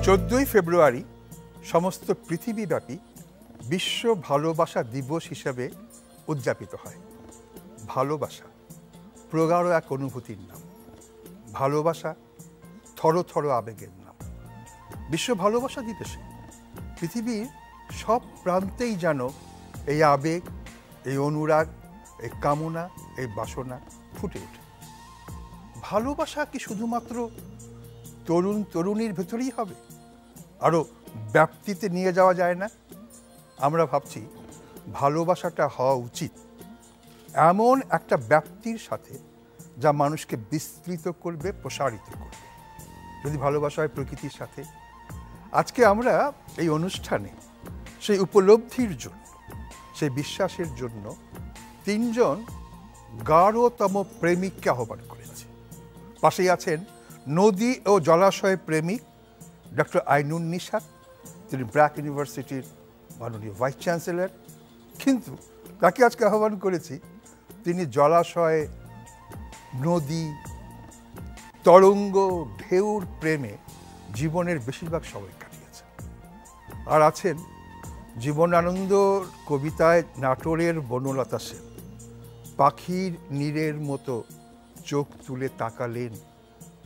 14ই ফেব্রুয়ারি সমস্ত পৃথিবীব্যাপী বিশ্ব ভালোবাসা দিবস হিসেবে উদযাপিত হয়। ভালোবাসা প্রগাঢ় এক অনুভূতির নাম, ভালোবাসা থর থর আবেগের নাম। বিশ্ব ভালোবাসা দিবসে পৃথিবীর সব প্রান্তেই যেন এই আবেগ, এই অনুরাগ, এই কামনা, এই বাসনা ফুটে ওঠে। ভালোবাসা কি শুধুমাত্র তরুণ তরুণীর ভেতরেই হবে, আরও ব্যাপ্তিতে নিয়ে যাওয়া যায় না? আমরা ভাবছি ভালোবাসাটা হওয়া উচিত এমন একটা ব্যাপ্তির সাথে যা মানুষকে বিস্তৃত করবে, প্রসারিত করবে। যদি ভালোবাসা হয় প্রকৃতির সাথে। আজকে আমরা এই অনুষ্ঠানে সেই উপলব্ধির জন্য, সেই বিশ্বাসের জন্য 3 জন গাঢ়তম প্রেমিককে আহ্বান করেছি। পাশেই আছেন নদী ও জলাশয় প্রেমিক ডক্টর আইনুন নিশাত, তিনি ব্র্যাক ইউনিভার্সিটির মাননীয় ভাইস চ্যান্সেলর। কিন্তু তাকে আজকে আহ্বান করেছি, তিনি জলাশয়, নদী, তরঙ্গ, ঢেউর প্রেমে জীবনের বেশিরভাগ সময় কাটিয়েছেন। আর আছেন জীবনানন্দ কবিতায় নাটোরের বনলতা সেন, পাখির নীড়ের মতো চোখ তুলে তাকালেন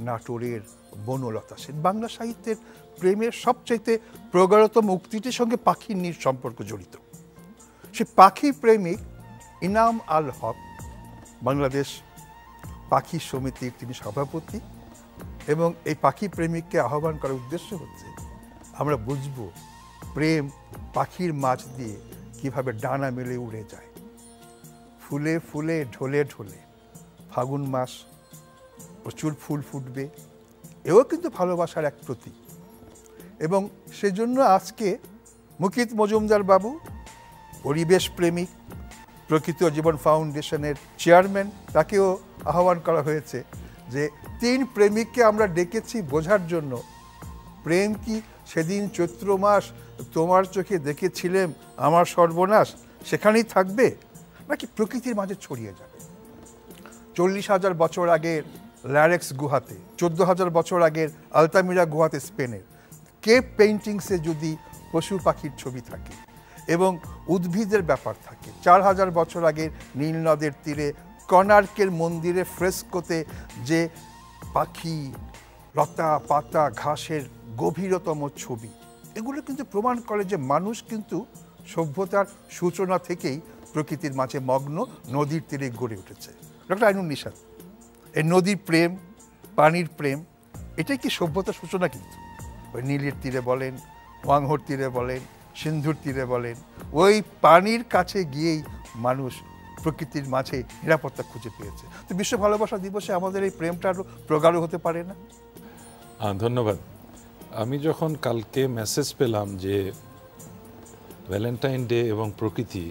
নাটোরের বনলতা সেন। বাংলা সাহিত্যের প্রেমের সবচাইতে প্রগাঢ়তম উক্তিটির সঙ্গে পাখির নীড় সম্পর্ক জড়িত। সে পাখি প্রেমিক ইনাম আল হক, বাংলাদেশ পাখি সমিতির তিনি সভাপতি। এবং এই পাখি প্রেমিককে আহ্বান করার উদ্দেশ্য হচ্ছে আমরা বুঝব প্রেম পাখির মাছ দিয়ে কিভাবে ডানা মেলে উড়ে যায়, ফুলে ফুলে ঢলে ঢলে। ফাগুন মাস, প্রচুর ফুল ফুটবে, এও কিন্তু ভালোবাসার এক প্রতীক। এবং সেজন্য আজকে মুকিত মজুমদার বাবু, পরিবেশ প্রেমিক, প্রকৃতি ও জীবন ফাউন্ডেশনের চেয়ারম্যান, তাকেও আহ্বান করা হয়েছে যে 3 প্রেমিককে আমরা ডেকেছি বোঝার জন্য প্রেম কি সেদিন চৈত্র মাস তোমার চোখে দেখেছিলেম আমার সর্বনাশ সেখানেই থাকবে, নাকি প্রকৃতির মাঝে ছড়িয়ে যাবে। 40,000 বছর আগের ল্যারেক্স গুহাতে, 14,000 বছর আগের আলতামিরা গুহাতে স্পেনের কেপ পেইন্টিংসে যদি পশু পাখির ছবি থাকে এবং উদ্ভিদের ব্যাপার থাকে, 4,000 বছর আগের নীল নদের তীরে কনার্কের মন্দিরে ফ্রেস্কোতে যে পাখি, লতা পাতা, ঘাসের গভীরতম ছবি, এগুলো কিন্তু প্রমাণ করে যে মানুষ কিন্তু সভ্যতার সূচনা থেকেই প্রকৃতির মাঝে মগ্ন, নদীর তীরে গড়ে উঠেছে। ডক্টর আইনুন নিশাত, এই নদীর প্রেম, পানির প্রেম, এটাই কি সভ্যতার সূচনা? কিন্তু ওই নীলের তীরে বলেন, ওয়াংহোর তীরে বলেন, সিন্ধুর তীরে বলেন, ওই পানির কাছে গিয়েই মানুষ প্রকৃতির মাঝে নিরাপত্তা খুঁজে পেয়েছে। তো বিশ্ব ভালোবাসা দিবসে আমাদের এই প্রেমটা আরও প্রগাঢ় হতে পারে না? ধন্যবাদ। আমি যখন কালকে মেসেজ পেলাম যে ভ্যালেন্টাইন ডে এবং প্রকৃতি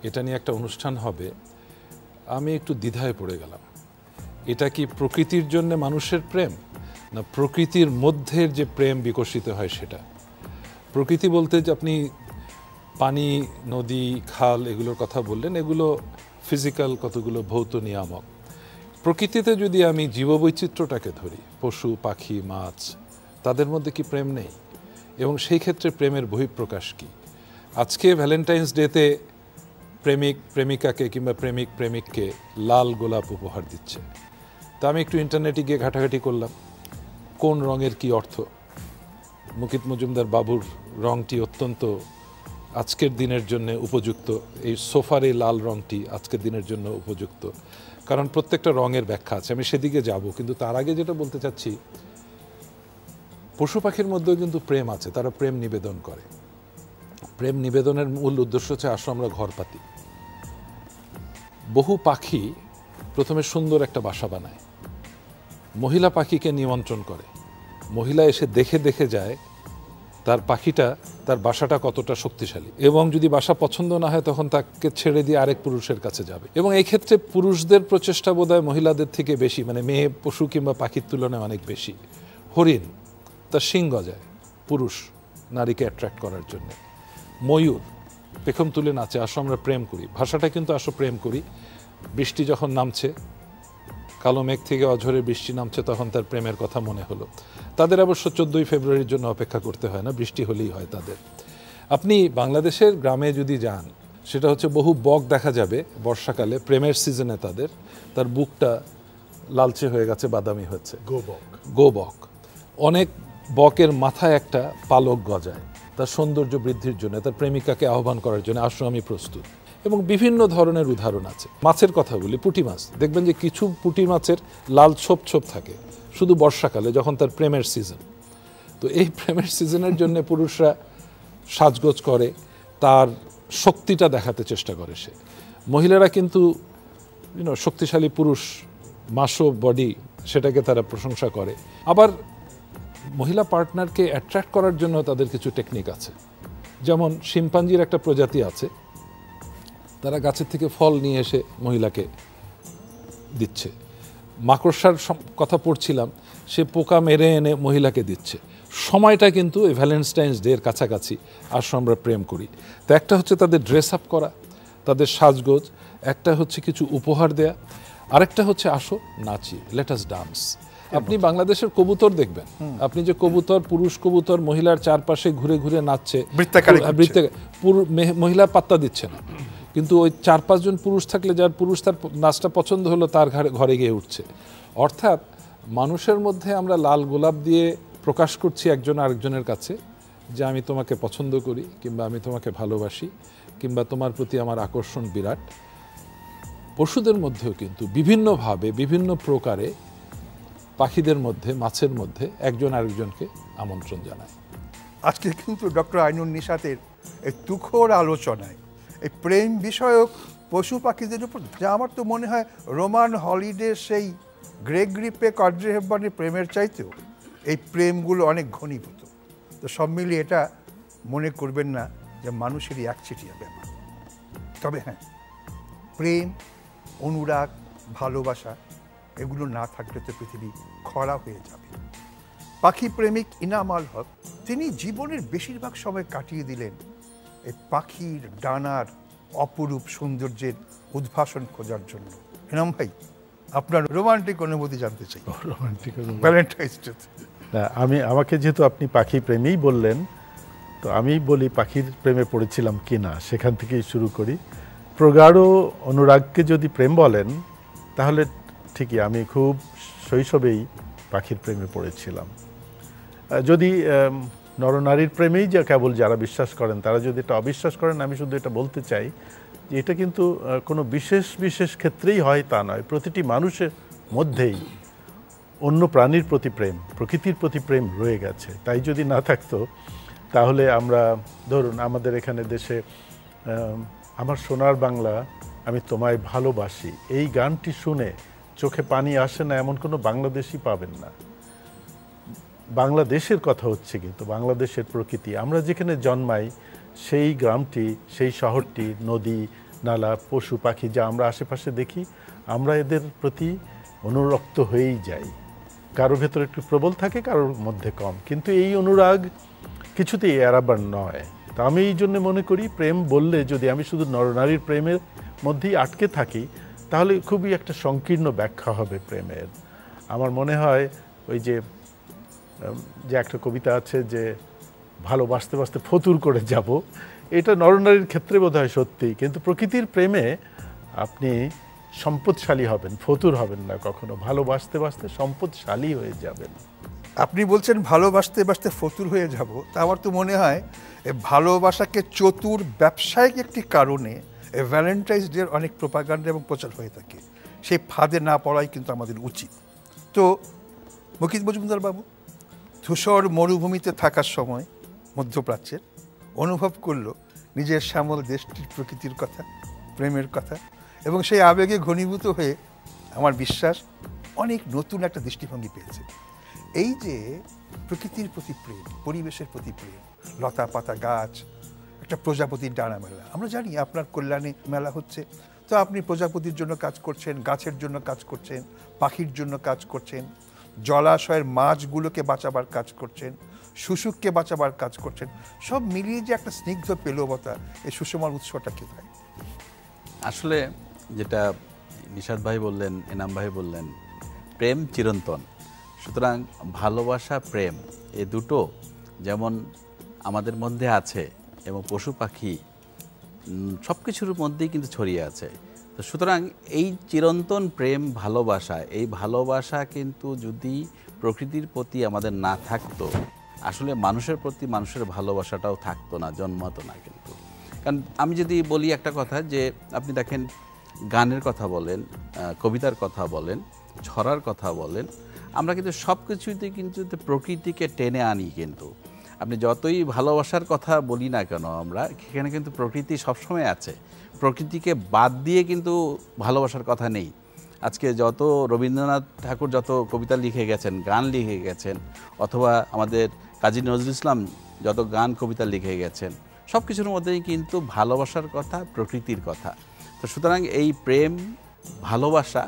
এটা নিয়ে একটা অনুষ্ঠান হবে, আমি একটু দ্বিধায় পড়ে গেলাম। এটা কি প্রকৃতির জন্য মানুষের প্রেম, না প্রকৃতির মধ্যের যে প্রেম বিকশিত হয় সেটা? প্রকৃতি বলতে যে আপনি পানি, নদী, খাল এগুলোর কথা বললেন, এগুলো ফিজিক্যাল কতগুলো ভৌত নিয়ামক। প্রকৃতিতে যদি আমি জীববৈচিত্র্যটাকে ধরি, পশু পাখি মাছ, তাদের মধ্যে কি প্রেম নেই? এবং সেই ক্ষেত্রে প্রেমের বহিঃপ্রকাশ কী? আজকে ভ্যালেন্টাইন্স ডেতে প্রেমিক প্রেমিকাকে কিংবা প্রেমিক প্রেমিককে লাল গোলাপ উপহার দিচ্ছে। তা আমি একটু ইন্টারনেটে গিয়ে ঘাটাঘাটি করলাম কোন রঙের কি অর্থ। মুকিত মজুমদার বাবুর রঙটি অত্যন্ত আজকের দিনের জন্য উপযুক্ত, এই সোফার এই লাল রঙটি আজকের দিনের জন্য উপযুক্ত, কারণ প্রত্যেকটা রঙের ব্যাখ্যা আছে। আমি সেদিকে যাব, কিন্তু তার আগে যেটা বলতে চাচ্ছি, পশু পাখির মধ্যেও কিন্তু প্রেম আছে, তারা প্রেম নিবেদন করে। প্রেম নিবেদনের মূল উদ্দেশ্য হচ্ছে আসো আমরা ঘর পাতি। বহু পাখি প্রথমে সুন্দর একটা বাসা বানায়, মহিলা পাখিকে নিমন্ত্রণ করে, মহিলা এসে দেখে দেখে যায় তার পাখিটা, তার বাসাটা কতটা শক্তিশালী, এবং যদি বাসা পছন্দ না হয় তখন তাকে ছেড়ে দিয়ে আরেক পুরুষের কাছে যাবে। এবং এই ক্ষেত্রে পুরুষদের প্রচেষ্টা বোধহয় মহিলাদের থেকে বেশি, মানে মেয়ে পশু কিংবা পাখির তুলনায় অনেক বেশি। হরিণ তার শিং গজায় পুরুষ নারীকে অ্যাট্রাক্ট করার জন্য। ময়ূর পেখম তুলে নাচে, আসো আমরা প্রেম করি। ভাষাটা কিন্তু আসো প্রেম করি। বৃষ্টি যখন নামছে, কালো মেঘ থেকে অঝরে বৃষ্টি নামছে, তখন তার প্রেমের কথা মনে হলো। তাদের অবশ্য 14ই ফেব্রুয়ারির জন্য অপেক্ষা করতে হয় না, বৃষ্টি হলেই হয় তাদের। আপনি বাংলাদেশের গ্রামে যদি যান, সেটা হচ্ছে বহু বক দেখা যাবে বর্ষাকালে, প্রেমের সিজনে তার বুকটা লালচে হয়ে গেছে, বাদামি হচ্ছে, গোবক। অনেক বকের মাথায় একটা পালক গজায় তার সৌন্দর্য বৃদ্ধির জন্য, তার প্রেমিকাকে আহ্বান করার জন্য, আসো আমি প্রস্তুত। এবং বিভিন্ন ধরনের উদাহরণ আছে। মাছের কথা বলি, পুঁটি মাছ, দেখবেন যে কিছু পুঁটি মাছের লাল ছোপ ছোপ থাকে শুধু বর্ষাকালে, যখন তার প্রেমের সিজন। তো এই প্রেমের সিজনের জন্য পুরুষরা সাজগোজ করে, তার শক্তিটা দেখাতে চেষ্টা করে সে। মহিলারা কিন্তু শক্তিশালী পুরুষ, মাসো বডি, সেটাকে তারা প্রশংসা করে। আবার মহিলা পার্টনারকে অ্যাট্রাক্ট করার জন্য তাদের কিছু টেকনিক আছে। যেমন শিম্পাঞ্জির একটা প্রজাতি আছে, তারা গাছের থেকে ফল নিয়ে এসে মহিলাকে দিচ্ছে। মাকড়সার কথা পড়ছিলাম, সে পোকা মেরে এনে মহিলাকে দিচ্ছে। সময়টা কিন্তু এই ভ্যালেন্টাইন্স ডে এর কাছাকাছি, আসো আমরা প্রেম করি। তো একটা হচ্ছে তাদের ড্রেস আপ করা, তাদের সাজগোজ, একটা হচ্ছে কিছু উপহার দেয়া, আরেকটা হচ্ছে আসো নাচি, লেট আস ডান্স। আপনি বাংলাদেশের কবুতর দেখবেন, আপনি যে কবুতর, পুরুষ কবুতর মহিলার চারপাশে ঘুরে ঘুরে নাচছে, মহিলা পাত্তা দিচ্ছে না, কিন্তু ওই 4-5 জন পুরুষ থাকলে, যার পুরুষ তার নাচটা পছন্দ হলো, তার ঘরে গিয়ে উঠছে। অর্থাৎ মানুষের মধ্যে আমরা লাল গোলাপ দিয়ে প্রকাশ করছি একজন আরেকজনের কাছে যে আমি তোমাকে পছন্দ করি, কিংবা আমি তোমাকে ভালোবাসি, কিংবা তোমার প্রতি আমার আকর্ষণ বিরাট। পশুদের মধ্যেও কিন্তু বিভিন্নভাবে, বিভিন্ন প্রকারে পাখিদের মধ্যে, মাছের মধ্যে একজন আরেকজনকে আমন্ত্রণ জানায়। আজকে কিন্তু ডক্টর আইনুন নিশাতের এই তুখোর আলোচনায় এই প্রেম বিষয়ক পশু পাখিদের উপর, যা আমার তো মনে হয় রোমান হলিডে সেই গ্রেগ গ্রিপে অড্রে হেপবার্নের প্রেমের চাইতেও এই প্রেমগুলো অনেক ঘনীভূত। তো সব মিলিয়ে এটা মনে করবেন না যে মানুষেরই একচেটিয়া ব্যাপার। তবে হ্যাঁ, প্রেম, অনুরাগ, ভালোবাসা এগুলো না থাকলে তো পৃথিবী খরা হয়ে যাবে। পাখি প্রেমিক ইনাম আল হক তিনি জীবনের বেশিরভাগ সময় কাটিয়ে দিলেন এই পাখির ডানার অপরূপ সৌন্দর্যের উদ্ভাসন খোঁজার জন্য। ইনাম ভাই, আপনার রোমান্টিক অনুভূতি জানতে চাই। Romantic Valentine's day. আমাকে যেহেতু আপনি পাখি প্রেমেই বললেন, তো আমি বলি পাখির প্রেমে পড়েছিলাম কিনা, সেখান থেকেই শুরু করি। প্রগাঢ় অনুরাগকে যদি প্রেম বলেন, তাহলে ঠিকই আমি খুব শৈশবেই পাখির প্রেমে পড়েছিলাম। যদি নরনারীর প্রেমেই যে কেবল যারা বিশ্বাস করেন, তারা যদি এটা অবিশ্বাস করেন, আমি শুধু এটা বলতে চাই যে এটা কিন্তু কোনো বিশেষ বিশেষ ক্ষেত্রেই হয় তা নয়। প্রতিটি মানুষের মধ্যেই অন্য প্রাণীর প্রতি প্রেম, প্রকৃতির প্রতি প্রেম রয়ে গেছে। তাই যদি না থাকতো, তাহলে আমরা ধরুন আমাদের এখানে দেশে আমার সোনার বাংলা আমি তোমায় ভালোবাসি, এই গানটি শুনে চোখে পানি আসে না এমন কোনো বাংলাদেশই পাবেন না। বাংলাদেশের কথা হচ্ছে, কিন্তু বাংলাদেশের প্রকৃতি, আমরা যেখানে জন্মাই সেই গ্রামটি, সেই শহরটি, নদী নালা, পশু পাখি যা আমরা আশেপাশে দেখি, আমরা এদের প্রতি অনুরক্ত হয়েই যাই। কারোর ভেতরে একটু প্রবল থাকে, কারোর মধ্যে কম, কিন্তু এই অনুরাগ কিছুতেই এড়াবার নয়। তা আমি এই জন্য মনে করি প্রেম বললে যদি আমি শুধু নরনারীর প্রেমের মধ্যেই আটকে থাকি, তাহলে খুবই একটা সংকীর্ণ ব্যাখ্যা হবে প্রেমের। আমার মনে হয় ওই যে একটা কবিতা আছে যে ভালোবাসতে বাসতে ফতুর করে যাব, এটা নরনারীর ক্ষেত্রে বোধহয় সত্যি, কিন্তু প্রকৃতির প্রেমে আপনি সম্পদশালী হবেন, ফতুর হবেন না কখনো। ভালোবাসতে বাসতে সম্পদশালী হয়ে যাবেন। আপনি বলছেন ভালোবাসতে বাসতে ফতুর হয়ে যাব, তা আমার তো মনে হয় ভালোবাসাকে চতুর ব্যবসায়িক একটি কারণে ভ্যালেন্টাইন্স ডে অনেক প্রোপাগান্ডা এবং প্রচার হয়ে থাকে। সেই ফাঁদে না পড়াই কিন্তু আমাদের উচিত। তো মুকিত মজুমদার বাবু ধূসর মরুভূমিতে থাকার সময় মধ্যপ্রাচ্যের অনুভব করলো নিজের শ্যামল দেশটির প্রকৃতির কথা, প্রেমের কথা, এবং সেই আবেগে ঘনীভূত হয়ে আমার বিশ্বাস অনেক নতুন একটা দৃষ্টিভঙ্গি পেয়েছে। এই যে প্রকৃতির প্রতি প্রেম, পরিবেশের প্রতি প্রেম, লতা পাতা গাছ, একটা প্রজাপতির ডানা মেলা, আমরা জানি আপনার কল্যাণে মেলা হচ্ছে, তো আপনি প্রজাপতির জন্য কাজ করছেন, গাছের জন্য কাজ করছেন, পাখির জন্য কাজ করছেন, জলাশয়ের মাছগুলোকে বাঁচাবার কাজ করছেন, শুশুককে বাঁচাবার কাজ করছেন, সব মিলিয়ে যে একটা স্নিগ্ধ পেলবতা, এই সুষমার উৎসটা কি ভাই? আসলে যেটা নিশাত ভাই বললেন, এনাম ভাই বললেন, প্রেম চিরন্তন। সুতরাং ভালোবাসা, প্রেম এ দুটো যেমন আমাদের মধ্যে আছে এবং পশু পাখি সব কিছুর মধ্যেই কিন্তু ছড়িয়ে আছে। তো সুতরাং এই চিরন্তন প্রেম ভালোবাসা, এই ভালোবাসা কিন্তু যদি প্রকৃতির প্রতি আমাদের না থাকতো, আসলে মানুষের প্রতি মানুষের ভালোবাসাটাও থাকতো না, জন্মাতো না কিন্তু। কারণ আমি যদি বলি একটা কথা, যে আপনি দেখেন গানের কথা বলেন, কবিতার কথা বলেন, ছড়ার কথা বলেন, আমরা কিন্তু সব কিছুতে কিন্তু প্রকৃতিকে টেনে আনি। কিন্তু আপনি যতই ভালোবাসার কথা বলি না কেন, আমরা সেখানে কিন্তু প্রকৃতি সবসময় আছে। প্রকৃতিকে বাদ দিয়ে কিন্তু ভালোবাসার কথা নেই। আজকে যত রবীন্দ্রনাথ ঠাকুর যত কবিতা লিখে গেছেন, গান লিখে গেছেন, অথবা আমাদের কাজী নজরুল ইসলাম যত গান কবিতা লিখে গেছেন, সব কিছুর মধ্যেই কিন্তু ভালোবাসার কথা, প্রকৃতির কথা। তো সুতরাং এই প্রেম ভালোবাসা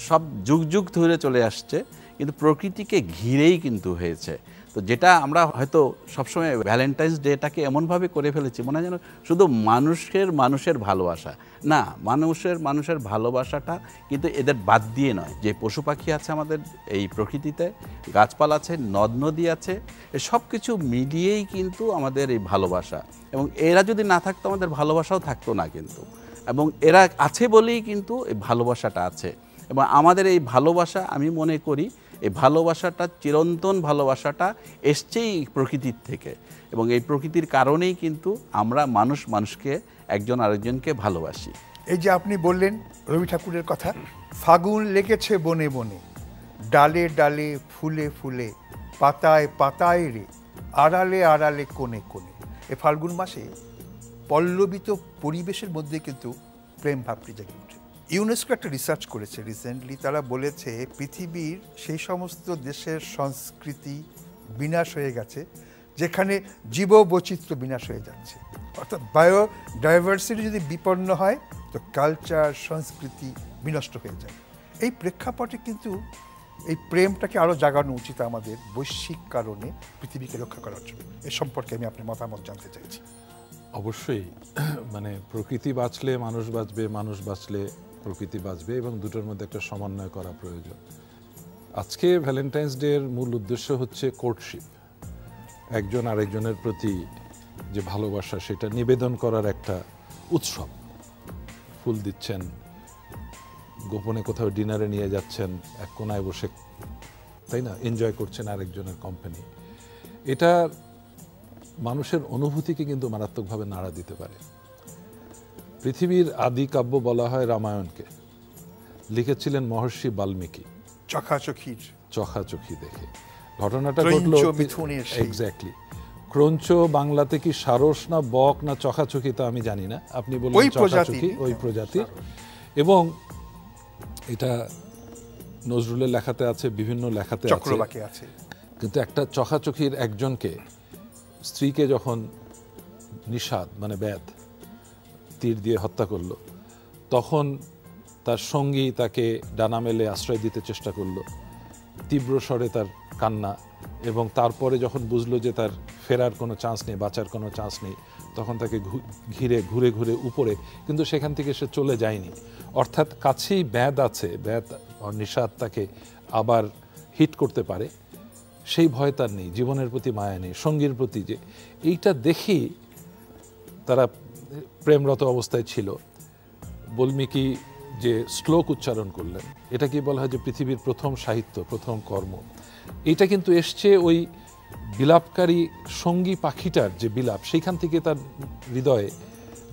সব যুগ যুগ ধরে চলে আসছে, কিন্তু প্রকৃতিকে ঘিরেই কিন্তু হয়েছে। তো যেটা আমরা হয়তো সবসময় ভ্যালেন্টাইন্স ডেটাকে এমনভাবে করে ফেলেছি, মনে হয় যেন শুধু মানুষের ভালোবাসা। না, মানুষের ভালোবাসাটা কিন্তু এদের বাদ দিয়ে নয়। যে পশু পাখি আছে আমাদের এই প্রকৃতিতে, গাছপালা আছে, নদ নদী আছে, সব কিছু মিলিয়েই কিন্তু আমাদের এই ভালোবাসা। এবং এরা যদি না থাকতো আমাদের ভালোবাসাও থাকতো না কিন্তু। এবং এরা আছে বলেই কিন্তু এই ভালোবাসাটা আছে। এবং আমাদের এই ভালোবাসা, আমি মনে করি এই ভালোবাসাটা, চিরন্তন ভালোবাসাটা এসছেই প্রকৃতির থেকে। এবং এই প্রকৃতির কারণেই কিন্তু আমরা মানুষকে একজন আরেকজনকে ভালোবাসি। এই যে আপনি বললেন রবি ঠাকুরের কথা, ফাগুন লেগেছে বনে বনে, ডালে ডালে ফুলে ফুলে, পাতায় পাতায় রে, আড়ালে আড়ালে কোণে কোণে। এই ফাল্গুন মাসে পল্লবিত পরিবেশের মধ্যে কিন্তু প্রেম ভাবটি জেগে ওঠে। ইউনেস্কো একটা রিসার্চ করেছে রিসেন্টলি, তারা বলেছে পৃথিবীর সেই সমস্ত দেশের সংস্কৃতি বিনাশ হয়ে গেছে যেখানে জীববৈচিত্র্য বিনাশ হয়ে যাচ্ছে। অর্থাৎ বায়োডাইভার্সিটি যদি বিপন্ন হয় তো কালচার, সংস্কৃতি বিনষ্ট হয়ে যায়। এই প্রেক্ষাপটে কিন্তু এই প্রেমটাকে আরও জাগানো উচিত আমাদের, বৈশ্বিক কারণে পৃথিবীকে রক্ষা করার জন্য। এ সম্পর্কে আমি আপনার মতামত জানতে চাইছি। অবশ্যই, মানে প্রকৃতি বাঁচলে মানুষ বাঁচবে, মানুষ বাঁচলে প্রকৃতি বাঁচবে, এবং দুটোর মধ্যে একটা সমন্বয় করা প্রয়োজন। আজকে ভ্যালেন্টাইন্স ডে এর মূল উদ্দেশ্য হচ্ছে কোর্টশিপ, একজন আরেকজনের প্রতি যে ভালোবাসা সেটা নিবেদন করার একটা উৎসব। ফুল দিচ্ছেন, গোপনে কোথাও ডিনারে নিয়ে যাচ্ছেন, এক কোনায় বসে, তাই না, এনজয় করছেন আরেকজনের কোম্পানি। এটা মানুষের অনুভূতিকে কিন্তু মারাত্মকভাবে নাড়া দিতে পারে। পৃথিবীর আদি কাব্য বলা হয় রামায়ণকে, লিখেছিলেন মহর্ষি বাল্মীকি চোখাচোখি দেখে। ঘটনাটা ঘটলো এক্স্যাক্টলি ক্রঞ্চ, বাংলাতে কি সারস না বক না চোখাচোখি তা আমি জানি না, আপনি বললেন চোখাচোখি, ওই প্রজাতির। এবং এটা নজরুলের লেখাতে আছে, বিভিন্ন লেখাতে আছে। কিন্তু একটা চোখাচোখির একজনকে, স্ত্রীকে যখন নিষাদ মানে ব্যাধ তীর দিয়ে হত্যা করলো, তখন তার সঙ্গী তাকে ডানা মেলে আশ্রয় দিতে চেষ্টা করলো, তীব্র স্বরে তার কান্না, এবং তারপরে যখন বুঝলো যে তার ফেরার কোনো চান্স নেই, বাঁচার কোনো চান্স নেই, তখন তাকে ঘুরে ঘুরে উপরে, কিন্তু সেখান থেকে সে চলে যায়নি। অর্থাৎ কাছেই ব্যাধ আছে, ব্যাধ নিষাদ তাকে আবার হিট করতে পারে, সেই ভয় তার নেই, জীবনের প্রতি মায়া নেই, সঙ্গীর প্রতি। যে এইটা দেখি তারা প্রেমরত অবস্থায় ছিল। বাল্মীকি যে শ্লোক উচ্চারণ করলেন, এটা কি বলা হয় যে পৃথিবীর প্রথম সাহিত্য, প্রথম কর্ম। এটা কিন্তু এসছে ওই বিলাপকারী সঙ্গী পাখিটার যে বিলাপ, সেইখান থেকে তার হৃদয়ে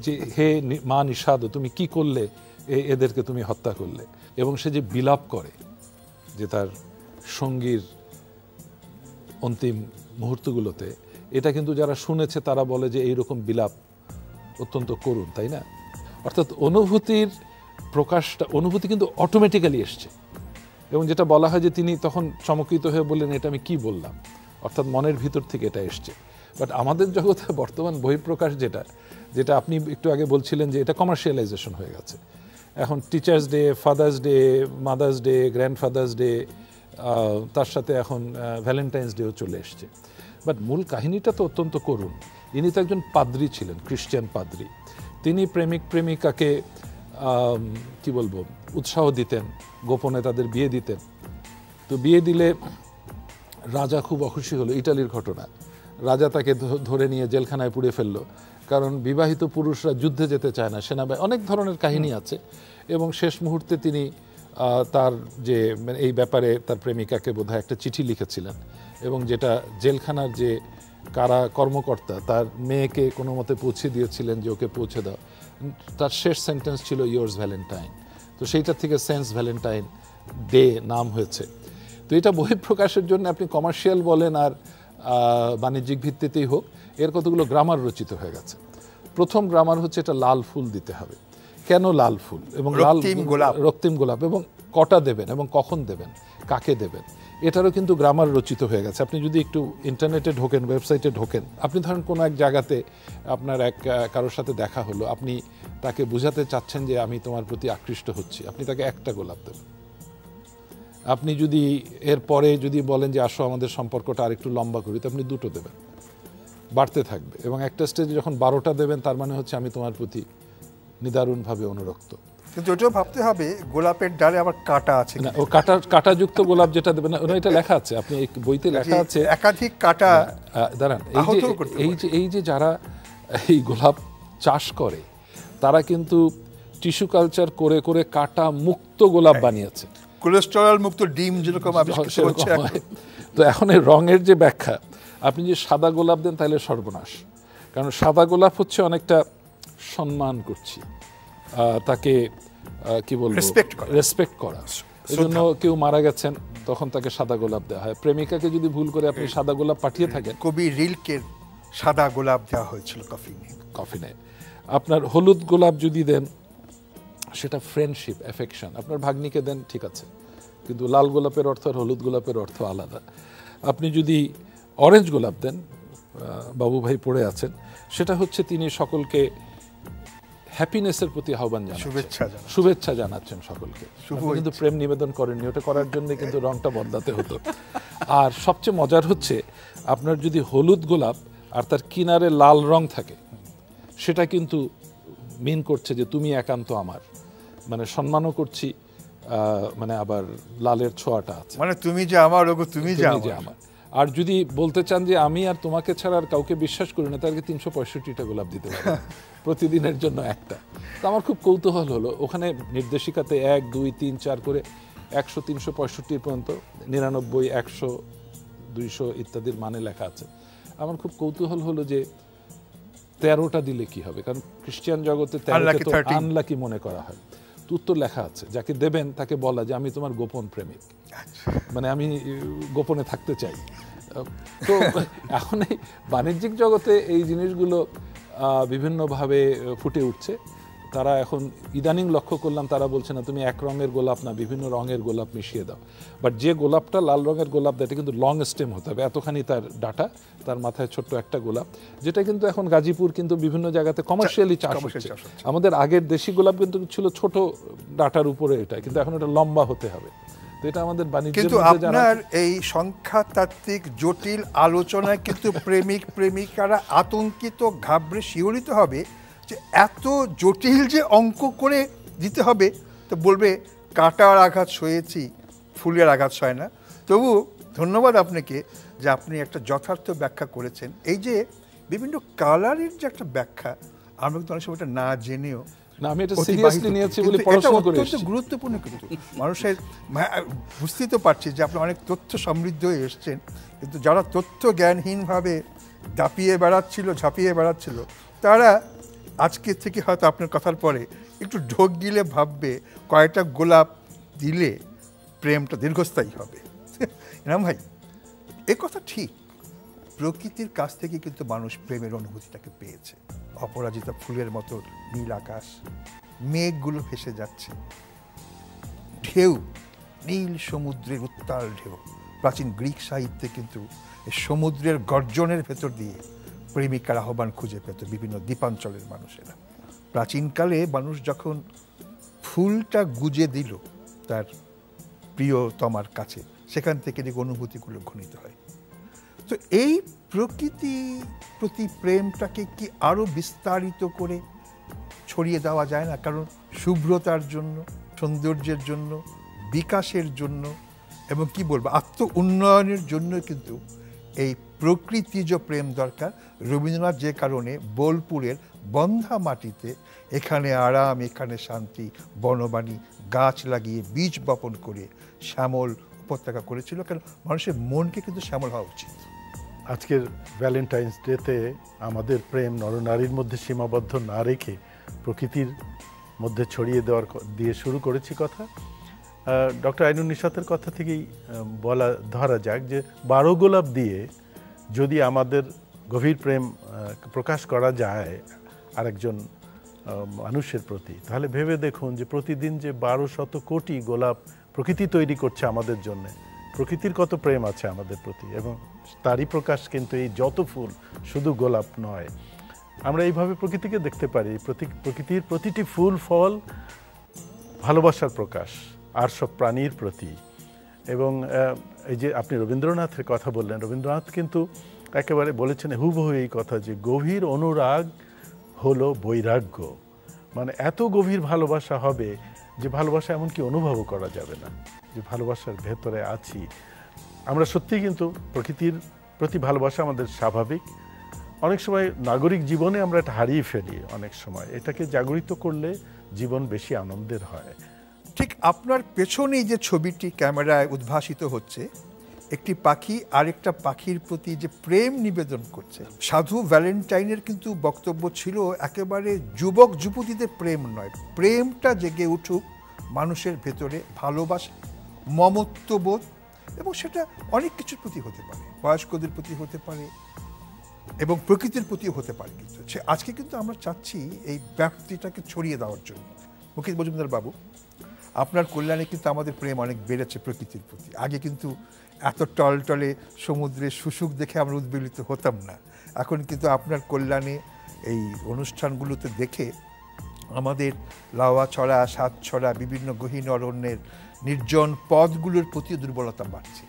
যে হে মা নিষাদ, তুমি কি করলে, এদেরকে তুমি হত্যা করলে। এবং সে যে বিলাপ করে, যে তার সঙ্গীর অন্তিম মুহূর্তগুলোতে, এটা কিন্তু যারা শুনেছে তারা বলে যে এইরকম বিলাপ অত্যন্ত করুণ, তাই না? অর্থাৎ অনুভূতির প্রকাশটা, অনুভূতি কিন্তু অটোমেটিক্যালি এসছে। এবং যেটা বলা হয় যে তিনি তখন চমকিত হয়ে বললেন, এটা আমি কি বললাম, অর্থাৎ মনের ভিতর থেকে এটা এসছে। বাট আমাদের জগতে বর্তমান বহিঃপ্রকাশ যেটা আপনি একটু আগে বলছিলেন যে এটা কমার্শিয়ালাইজেশন হয়ে গেছে। এখন teachers day, father's day, mother's day, grandfathers day, তার সাথে এখন ভ্যালেন্টাইন্স ডেও চলে এসছে। বাট মূল কাহিনীটা তো অত্যন্ত করুণ। ইনি তো একজন পাদ্রী ছিলেন, খ্রিস্টান পাদ্রী। তিনি প্রেমিক প্রেমিকাকে কি বলবো উৎসাহ দিতেন, গোপনে তাদের বিয়ে দিতেন, তো বিয়ে দিলে রাজা খুব অখুশি হলো, ইটালির ঘটনা। রাজা তাকে ধরে নিয়ে জেলখানায় পুড়ে ফেললো, কারণ বিবাহিত পুরুষরা যুদ্ধে যেতে চায় না, সেনাবাহিনী, অনেক ধরনের কাহিনী আছে। এবং শেষ মুহূর্তে তিনি তার যে এই ব্যাপারে তার প্রেমিকাকে বোধহয় একটা চিঠি লিখেছিলেন, এবং যেটা জেলখানার যে কারা কর্মকর্তা তার মেয়েকে কোনো মতে পৌঁছে দিয়েছিলেন যে ওকে পৌঁছে দাও। তার শেষ সেন্টেন্স ছিল ইয়োর্স ভ্যালেন্টাইন। তো সেইটা থেকে সেন্স ভ্যালেন্টাইন ডে নাম হয়েছে। তো এটা বহিঃপ্রকাশের জন্য আপনি কমার্শিয়াল বলেন আর বাণিজ্যিক ভিত্তিতেই হোক, এর কতগুলো গ্রামার রচিত হয়ে গেছে। প্রথম গ্রামার হচ্ছে এটা লাল ফুল দিতে হবে। কেন লাল ফুল এবং লাল রক্তিম গোলাপ, এবং কটা দেবেন এবং কখন দেবেন, কাকে দেবেন, এটারও কিন্তু গ্রামার রচিত হয়ে গেছে। আপনি যদি একটু ইন্টারনেটে ঢোকেন, ওয়েবসাইটে ঢোকেন, আপনি ধরেন কোনো এক জায়গাতে আপনার কারোর সাথে দেখা হলো, আপনি তাকে বোঝাতে চাচ্ছেন যে আমি তোমার প্রতি আকৃষ্ট হচ্ছি, আপনি তাকে একটা গোলাপ দেবেন। আপনি যদি এরপরে যদি বলেন যে আসো আমাদের সম্পর্কটা আরেকটু লম্বা করি, তো আপনি দুটো দেবেন, বাড়তে থাকবে। এবং একটা স্টেজে যখন 12টা দেবেন, তার মানে হচ্ছে আমি তোমার প্রতি নিদারুণভাবে অনুরক্ত। কিন্তু ওটাও ভাবতে হবে গোলাপের ডালে আবার কাটা আছে না, ও কাটাযুক্ত গোলাপ যেটা দেবেন না, এটা লেখা আছে, আপনি বইতে লেখা আছে একাধিক কাটা। দাঁড়ান, এই যে যারা এই গোলাপ চাষ করে তারা কিন্তু টিস্যু কালচার করে করে কাটা মুক্ত গোলাপ বানিয়েছে, কোলেস্টেরল মুক্ত ডিম যেরকম আবিষ্কৃত হচ্ছে। তো এখন এই রঙের যে ব্যাখ্যা, আপনি যে সাদা গোলাপ দেন তাহলে সর্বনাশ, কারণ সাদা গোলাপ হচ্ছে অনেকটা সম্মান করছি, তাকে কি বলবো, রেসপেক্ট করা। এই জন্য কেউ মারা গেছেন তখন তাকে সাদা গোলাপ দেওয়া হয়। প্রেমিকাকে যদি ভুল করে আপনি সাদা গোলাপ পাঠিয়ে থাকেন, কবি রিলকের সাদা গোলাপ দেওয়া হয়েছিল কফিনে। আপনার হলুদ গোলাপ যদি দেন, সেটা ফ্রেন্ডশিপ, অ্যাফেকশন। আপনার ভাগ্নিকে দেন, ঠিক আছে, কিন্তু লাল গোলাপের অর্থ আর হলুদ গোলাপের অর্থ আলাদা। আপনি যদি অরেঞ্জ গোলাপ দেন, বাবু ভাই পড়ে আছেন, সেটা হচ্ছে তিনি সকলকে হ্যাপিনেসের প্রতি আহ্বান জানাচ্ছেন, শুভেচ্ছা জানাচ্ছেন সকলকে, কিন্তু প্রেম নিবেদন করেননি। ওটা করার জন্য কিন্তু রংটা বদলাতে হতো। আর সবচেয়ে মজার হচ্ছে, আপনার যদি হলুদ গোলাপ আর তার কিনারে লাল রং থাকে, সেটা কিন্তু মিন করছে যে তুমি একান্ত আমার, মানে সম্মানও করছি, মানে আবার লালের ছোঁয়াটা আছে, মানে তুমি যে আমার, তুমি যে আমার। আর যদি বলতে চান যে আমি আর তোমাকে ছাড়া আর কাউকে বিশ্বাস করি না, তাদেরকে 365টা গোলাপ দিতে পারে, প্রতিদিনের জন্য একটা। তো আমার খুব কৌতূহল হলো, ওখানে নির্দেশিকাতে 1, 2, 3, 4 করে 100, 365 পর্যন্ত 99, 100, 200 ইত্যাদির মানে লেখা আছে। আমার খুব কৌতূহল হলো যে 13টা দিলে কি হবে, কারণ খ্রিস্টান জগতে 13কে তো আনলাকি মনে করা হয়। তো উত্তর লেখা আছে, যাকে দেবেন তাকে বলা যে আমি তোমার গোপন প্রেমিক, মানে আমি গোপনে থাকতে চাই। তো এখন এই বাণিজ্যিক জগতে এই জিনিসগুলো বিভিন্নভাবে ফুটে উঠছে। তারা এখন ইদানিং লক্ষ্য করলাম, তারা বলছে না তুমি এক রঙের গোলাপ না, বিভিন্ন রঙের গোলাপ মিশিয়ে দাও। বাট যে গোলাপটা লাল রঙের গোলাপ, এটা কিন্তু লং স্টেম হতে হবে, এতখানি তার ডাটা, তার মাথায় ছোট্ট একটা গোলাপ, যেটা কিন্তু এখন গাজীপুর কিন্তু বিভিন্ন জায়গাতে কমার্শিয়ালি চাষ হচ্ছে। আমাদের আগের দেশি গোলাপ কিন্তু ছিল ছোট ডাটার উপরে, এটা কিন্তু এখন এটা লম্বা হতে হবে। এটা আমাদের বাণিজ্য। কিন্তু আপনার এই সংখ্যাতাত্ত্বিক জটিল আলোচনায় কিন্তু প্রেমিক প্রেমিকারা আতঙ্কিত, ঘাবড়ে শিহরিত হবে যে এত জটিল যে অঙ্ক করে দিতে হবে, তো বলবে কাটার আঘাত সয়েছি, ফুলের আঘাত সয় না। তবু ধন্যবাদ আপনাকে যে আপনি একটা যথার্থ ব্যাখ্যা করেছেন। এই যে বিভিন্ন কালারের যে একটা ব্যাখ্যা, আমরা কিন্তু অনেক সময় এটা না জেনেও, না আমি এটা সিরিয়াসলি নিয়েছি বলে পড়াশোনা করে এসেছি। এটা গুরুত্বপূর্ণ, কিন্তু মানুষের বুঝতেই তো পারছি যে আপনি অনেক তথ্য সমৃদ্ধ হয়ে এসছেন, কিন্তু যারা তথ্য জ্ঞানহীনভাবে ঝাঁপিয়ে বেড়াচ্ছিল তারা আজকে থেকে হয়তো আপনার কথার পরে একটু ঢোক গিলে ভাববে কয়েকটা গোলাপ দিলে প্রেমটা দীর্ঘস্থায়ী হবে। রাম ভাই, এ কথা ঠিক, প্রকৃতির কাছ থেকে কিন্তু মানুষ প্রেমের অনুভূতিটাকে পেয়েছে। অপরাজিতা ফুলের মতো নীল আকাশ, মেঘগুলো ভেসে যাচ্ছে, ঢেউ, নীল সমুদ্রের উত্তাল ঢেউ। প্রাচীন গ্রিক সাহিত্যে কিন্তু সমুদ্রের গর্জনের ভেতর দিয়ে প্রেমিকার আহ্বান খুঁজে পেত বিভিন্ন দ্বীপাঞ্চলের মানুষেরা। প্রাচীনকালে মানুষ যখন ফুলটা গুজে দিল তার প্রিয়তমার কাছে, সেখান থেকে যে অনুভূতিগুলো ঘনিত হয়। তো এই প্রকৃতি প্রতি প্রেমটাকে কি আরো বিস্তারিত করে ছড়িয়ে দেওয়া যায় না? কারণ শুভ্রতার জন্য, সৌন্দর্যের জন্য, বিকাশের জন্য এবং কি বলবো, আত্ম উন্নয়নের জন্য কিন্তু এই প্রকৃতিজ প্রেম দরকার। রবীন্দ্রনাথ যে কারণে বোলপুরের বন্ধা মাটিতে এখানে আরাম এখানে শান্তি বনবাণী গাছ লাগিয়ে বীজ বপন করে শ্যামল উপত্যকা করেছিল, কারণ মানুষের মনকে কিন্তু শ্যামল হওয়া উচিত। আজকের ভ্যালেন্টাইন্স ডেতে আমাদের প্রেম নরনারীর মধ্যে সীমাবদ্ধ না রেখে প্রকৃতির মধ্যে ছড়িয়ে দেওয়ার দিয়ে শুরু করেছি কথা। ডক্টর আইনুন নিশাতের কথা থেকেই ধরা যাক যে 12 গোলাপ দিয়ে যদি আমাদের গভীর প্রেম প্রকাশ করা যায় আরেকজন মানুষের প্রতি, তাহলে ভেবে দেখুন যে প্রতিদিন যে 12শত কোটি গোলাপ প্রকৃতি তৈরি করছে আমাদের জন্য, প্রকৃতির কত প্রেম আছে আমাদের প্রতি, এবং তারই প্রকাশ কিন্তু এই যত ফুল, শুধু গোলাপ নয়। আমরা এইভাবে প্রকৃতিকে দেখতে পারি, প্রকৃতির প্রতিটি ফুল ফল ভালোবাসার প্রকাশ আর সব প্রাণীর প্রতি। এবং এই যে আপনি রবীন্দ্রনাথের কথা বললেন, রবীন্দ্রনাথ কিন্তু একেবারে বলেছেন হুবহু এই কথা যে গভীর অনুরাগ হলো বৈরাগ্য। মানে এত গভীর ভালোবাসা হবে যে ভালোবাসা এমনকি অনুভবও করা যাবে না, যে ভালোবাসার ভেতরে আছি আমরা। সত্যিই কিন্তু প্রকৃতির প্রতি ভালোবাসা আমাদের স্বাভাবিক। অনেক সময় নাগরিক জীবনে আমরা এটা হারিয়ে ফেলি, অনেক সময় এটাকে জাগরিত করলে জীবন বেশি আনন্দের হয়। ঠিক আপনার পেছনেই যে ছবিটি ক্যামেরায় উদ্ভাসিত হচ্ছে, একটি পাখি আরেকটা পাখির প্রতি যে প্রেম নিবেদন করছে। সাধু ভ্যালেন্টাইনের কিন্তু বক্তব্য ছিল একেবারে যুবক যুবতীদের প্রেম নয়, প্রেমটা জেগে উঠুক মানুষের ভেতরে, ভালোবাসা মমত্ববোধ, এবং সেটা অনেক কিছুর প্রতি হতে পারে, বয়স্কদের প্রতি হতে পারে এবং প্রকৃতির প্রতিও হতে পারে। কিন্তু আজকে কিন্তু আমরা চাচ্ছি এই ব্যাপ্তিটাকে ছড়িয়ে দেওয়ার জন্য। মুকিত মজুমদার বাবু, আপনার কল্যাণে কিন্তু আমাদের প্রেম অনেক বেড়েছে প্রকৃতির প্রতি। আগে কিন্তু এত টলটলে সমুদ্রের শুশুক দেখে আমরা উদ্বেলিত হতাম না, এখন কিন্তু আপনার কল্যাণে এই অনুষ্ঠানগুলোতে দেখে আমাদের লাওয়া ছড়া, সাত ছড়া, বিভিন্ন গহীন অরণ্যের নির্জন পথগুলোর প্রতি দুর্বলতা বাড়ছে।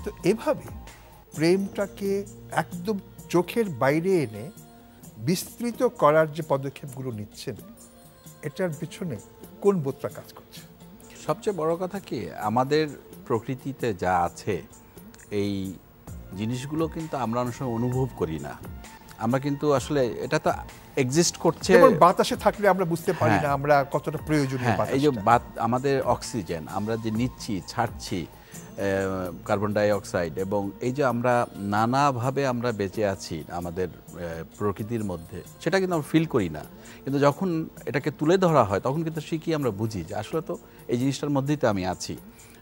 তো এভাবে প্রেমটাকে একদম চোখের বাইরে এনে বিস্তৃত করার যে পদক্ষেপগুলো নিচ্ছেন, এটার পিছনে কোন বোধটা কাজ করছে? সবচেয়ে বড় কথা কি, আমাদের প্রকৃতিতে যা আছে এই জিনিসগুলো কিন্তু আমরা অনেক সময় অনুভব করি না। আমরা কিন্তু আসলে এটা তো এক্সিস্ট করছে, বাতাসে থাকলে আমরা বুঝতে পারি না আমরা কতটা প্রয়োজনীয়। এই যে আমাদের অক্সিজেন আমরা যে নিচ্ছি, ছাড়ছি কার্বন ডাই অক্সাইড, এবং এই যে আমরা নানাভাবে আমরা বেঁচে আছি আমাদের প্রকৃতির মধ্যে, সেটা কিন্তু আমরা ফিল করি না। কিন্তু যখন এটাকে তুলে ধরা হয় তখন কিন্তু শিখি আমরা বুঝি যে আসলে তো এই জিনিসটার মধ্যেই তো আমি আছি।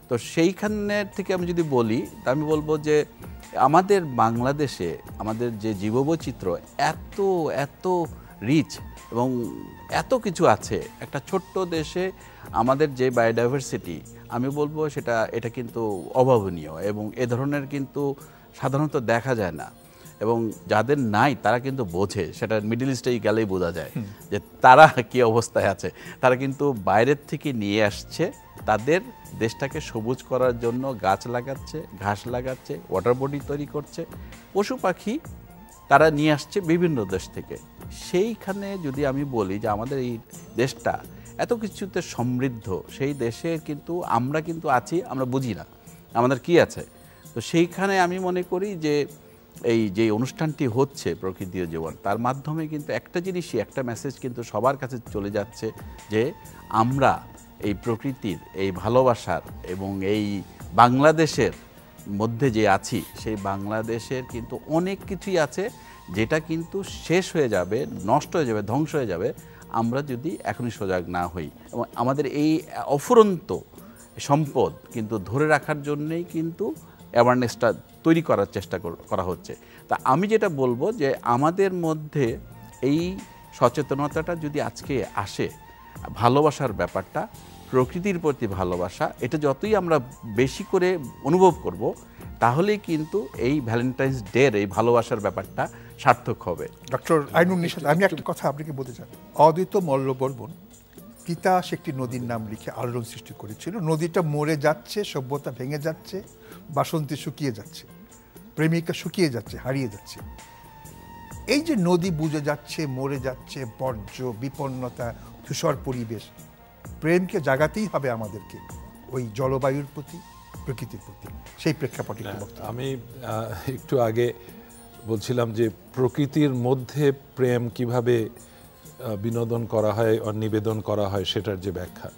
তো সেইখানের থেকে আমি যদি বলি, তা আমি বলবো যে আমাদের বাংলাদেশে আমাদের যে জীববৈচিত্র্য এত এত রিচ এবং এত কিছু আছে, একটা ছোট্ট দেশে আমাদের যে বায়োডাইভার্সিটি, আমি বলবো এটা কিন্তু অভাবনীয়, এবং এ ধরনের কিন্তু সাধারণত দেখা যায় না। এবং যাদের নাই তারা কিন্তু বোঝে, সেটা মিডল ইস্টেই গেলেই বোঝা যায় যে তারা কি অবস্থায় আছে। তারা কিন্তু বাইরের থেকে নিয়ে আসছে, তাদের দেশটাকে সবুজ করার জন্য গাছ লাগাচ্ছে, ঘাস লাগাচ্ছে, ওয়াটার বডি তৈরি করছে, পশু পাখি তারা নিয়ে আসছে বিভিন্ন দেশ থেকে। সেইখানে যদি আমি বলি যে আমাদের এই দেশটা এত কিছুতে সমৃদ্ধ, সেই দেশে কিন্তু আমরা কিন্তু আছি, আমরা বুঝি না আমাদের কি আছে। তো সেইখানে আমি মনে করি যে এই যে অনুষ্ঠানটি হচ্ছে প্রকৃতির জীবন, তার মাধ্যমে কিন্তু একটা জিনিসই, একটা মেসেজ কিন্তু সবার কাছে চলে যাচ্ছে যে আমরা এই প্রকৃতির, এই ভালোবাসার এবং এই বাংলাদেশের মধ্যে যে আছি, সেই বাংলাদেশের কিন্তু অনেক কিছুই আছে যেটা কিন্তু শেষ হয়ে যাবে, নষ্ট হয়ে যাবে, ধ্বংস হয়ে যাবে আমরা যদি এখনই সজাগ না হই। এবং আমাদের এই অফুরন্ত সম্পদ কিন্তু ধরে রাখার জন্যেই কিন্তু অ্যাওয়ারনেসটা তৈরি করার চেষ্টা করা হচ্ছে। তা আমি যেটা বলবো যে আমাদের মধ্যে এই সচেতনতাটা যদি আজকে আসে, ভালোবাসার ব্যাপারটা, প্রকৃতির প্রতি ভালোবাসা, এটা যতই আমরা বেশি করে অনুভব করব, তাহলেই কিন্তু এই ভ্যালেন্টাইন্স ডের এই ভালোবাসার ব্যাপারটা সার্থক হবে। ডক্টর আইনুন নিশাত, আমি একটা কথা আপনাকে বলতে চাই। অদ্বৈত মল্লবর্মণ তিতাস একটি নদীর নাম লিখে আলোড়ন সৃষ্টি করেছিল। নদীটা মরে যাচ্ছে, সভ্যতা ভেঙে যাচ্ছে, বাসন্তী শুকিয়ে যাচ্ছে, প্রেমিকা শুকিয়ে যাচ্ছে, হারিয়ে যাচ্ছে। এই যে নদী বুঝে যাচ্ছে, মরে যাচ্ছে, বর্জ্য, বিপন্নতা, ধূসর পরিবেশ, প্রেমকে জাগাতেই হবে আমাদেরকে ওই জলবায়ুর প্রতি, প্রকৃতির প্রতি, সেই প্রেক্ষাপটে আমি একটু আগে বলছিলাম যে প্রকৃতির মধ্যে প্রেম কিভাবে বিনোদন করা হয়, নিবেদন করা হয়, সেটার যে ব্যাখ্যা।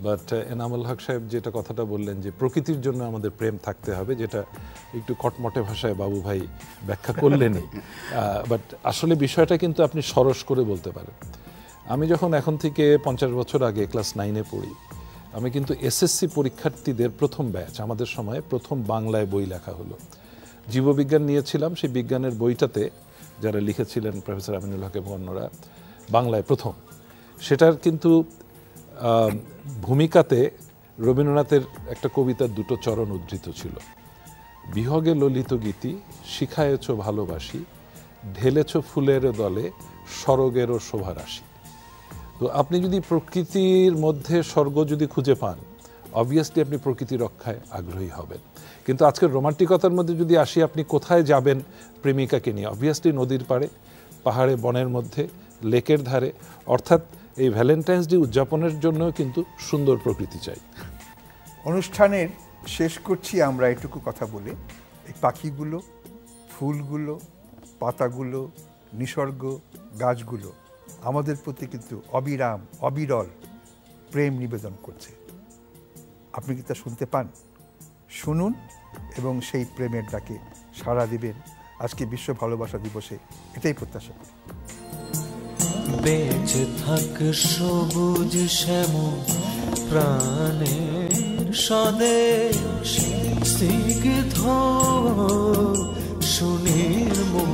বাট এনামুল হক সাহেব যেটা কথাটা বললেন যে প্রকৃতির জন্য আমাদের প্রেম থাকতে হবে, যেটা একটু কটমটে ভাষায় বাবু ভাই ব্যাখ্যা করলেনই, বাট আসলে বিষয়টা কিন্তু আপনি সরস করে বলতে পারেন। আমি যখন এখন থেকে 50 বছর আগে ক্লাস 9-এ পড়ি, আমি কিন্তু এসএসসি পরীক্ষার্থীদের প্রথম ব্যাচ, আমাদের সময়ে প্রথম বাংলায় বই লেখা হলো, জীববিজ্ঞান নিয়েছিলাম। সেই বিজ্ঞানের বইটাতে যারা লিখেছিলেন প্রফেসর আমিনুল হক এবং অন্যরা, বাংলায় প্রথম, সেটার কিন্তু ভূমিকাতে রবীন্দ্রনাথের একটা কবিতার 2টো চরণ উদ্ধৃত ছিল। বিহগে ললিত গীতি শিখায়েছ ভালোবাসি, ঢেলেছ ফুলের দলে স্বর্গেরও শোভারাশি। তো আপনি যদি প্রকৃতির মধ্যে স্বর্গ যদি খুঁজে পান, অবভিয়াসলি আপনি প্রকৃতি রক্ষায় আগ্রহী হবেন। কিন্তু আজকের রোমান্টিকতার মধ্যে যদি আসি, আপনি কোথায় যাবেন প্রেমিকাকে নিয়ে? অবভিয়াসলি নদীর পাড়ে, পাহাড়ে, বনের মধ্যে, লেকের ধারে। অর্থাৎ এই ভ্যালেন্টাইন্স ডে উদযাপনের জন্য কিন্তু সুন্দর প্রকৃতি চাই। অনুষ্ঠানের শেষ করছি আমরা এটুকু কথা বলে, এই পাখিগুলো, ফুলগুলো, পাতাগুলো, নিসর্গ, গাছগুলো আমাদের প্রতি কিন্তু অবিরাম, অবিরল প্রেম নিবেদন করছে। আপনি কি তা শুনতে পান? শুনুন এবং সেই প্রেমের ডাকে সাড়া দিবেন। আজকে বিশ্ব ভালোবাসা দিবসে এটাই প্রত্যাশা করি। বেঁচে থাক সবুজ শ্যামল প্রাণের স্বদেশ, স্নিগ্ধ সুনির্মল,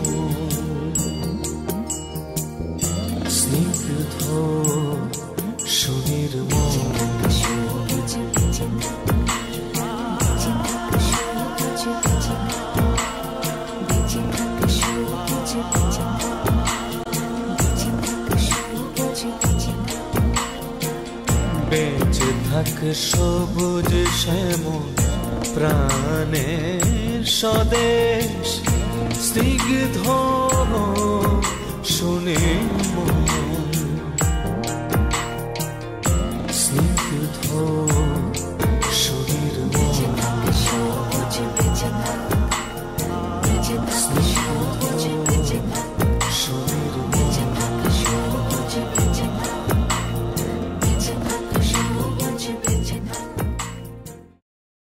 স্নিগ্ধ সুনির্মল। বেঁচে থাক সবুজ শ্যামল প্রাণের স্বদেশ, স্নিগ্ধ